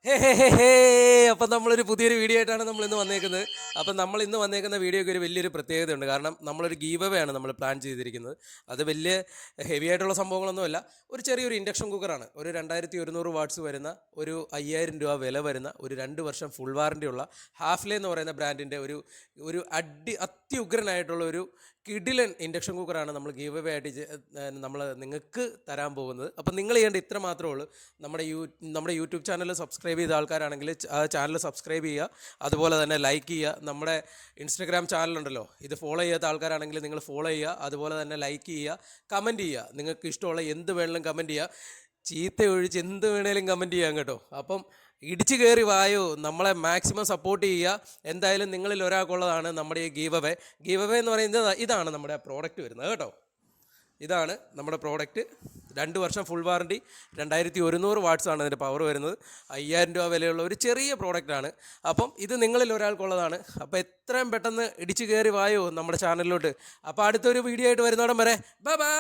ഹേ ഹേ ഹേ ഹേ അപ്പം നമ്മളൊരു പുതിയൊരു വീഡിയോ ആയിട്ടാണ് നമ്മൾ ഇന്ന് വന്നേക്കുന്നത്. അപ്പം നമ്മൾ ഇന്ന് വന്നേക്കുന്ന വീഡിയോയ്ക്ക് ഒരു വലിയൊരു പ്രത്യേകതയുണ്ട്. കാരണം നമ്മളൊരു ഗീവ് അവേ ആണ് നമ്മൾ പ്ലാൻ ചെയ്തിരിക്കുന്നത്. അത് വലിയ ഹെവി ആയിട്ടുള്ള സംഭവങ്ങളൊന്നുമല്ല. ഒരു ചെറിയൊരു ഇൻഡക്ഷൻ കുക്കറാണ്. ഒരു 2100 വാട്ട്സ് വരുന്ന, ഒരു 5000 രൂപ വില വരുന്ന, ഒരു 2 വർഷം ഫുൾ വാറണ്ടി ഉള്ള ഹാഫ്ലെ എന്ന് പറയുന്ന ബ്രാൻഡിൻ്റെ ഒരു ഒരു അത്യുഗ്രനായിട്ടുള്ള ഒരു കിഡിലൻ ഇൻഡക്ഷൻ കുക്കറാണ് നമ്മൾ ഗീവ് അവേ ആയിട്ട് നമ്മൾ നിങ്ങൾക്ക് തരാൻ പോകുന്നത്. അപ്പം നിങ്ങൾ ചെയ്യേണ്ട ഇത്ര മാത്രമേ ഉള്ളൂ. നമ്മുടെ യൂട്യൂബ് ചാനൽ സബ്സ്ക്രൈബ് ചെയ്ത ആൾക്കാരാണെങ്കിൽ ആ ചാനൽ സബ്സ്ക്രൈബ് ചെയ്യുക, അതുപോലെ തന്നെ ലൈക്ക് ചെയ്യുക. നമ്മുടെ ഇൻസ്റ്റഗ്രാം ചാനലുണ്ടല്ലോ, ഇത് ഫോളോ ചെയ്യാത്ത ആൾക്കാരാണെങ്കിൽ നിങ്ങൾ ഫോളോ ചെയ്യുക, അതുപോലെ തന്നെ ലൈക്ക് ചെയ്യുക, കമൻറ്റ് ചെയ്യുക. നിങ്ങൾക്ക് ഇഷ്ടമുള്ള എന്ത് വേണമെങ്കിലും കമൻറ്റ് ചെയ്യുക. ചീത്ത ഒഴിച്ച് എന്ത് വേണേലും കമൻറ്റ് ചെയ്യാം കേട്ടോ. അപ്പം ഇടിച്ചു കയറി വായോ, നമ്മളെ മാക്സിമം സപ്പോർട്ട് ചെയ്യുക. എന്തായാലും നിങ്ങളിൽ ഒരാൾക്കുള്ളതാണ് നമ്മുടെ ഈ ഗീവ് അവേ എന്ന് പറയുന്നത്. ഇതാണ് നമ്മുടെ പ്രോഡക്റ്റ് വരുന്നത് കേട്ടോ. ഇതാണ് നമ്മുടെ പ്രോഡക്റ്റ്. 2 വർഷം ഫുൾ വാറണ്ടി, 2100 വാട്ട്സ് ആണ് ഇതിൻ്റെ പവർ വരുന്നത്. 5000 രൂപ വിലയുള്ള ഒരു ചെറിയ പ്രോഡക്റ്റാണ്. അപ്പം ഇത് നിങ്ങളിൽ ഒരാൾക്കുള്ളതാണ്. അപ്പോൾ എത്രയും പെട്ടെന്ന് ഇടിച്ചു കയറി വായോ നമ്മുടെ ചാനലിലോട്ട്. അപ്പോൾ അടുത്തൊരു വീഡിയോ ആയിട്ട് വരുന്നോടം വരെ ബൈ ബൈ.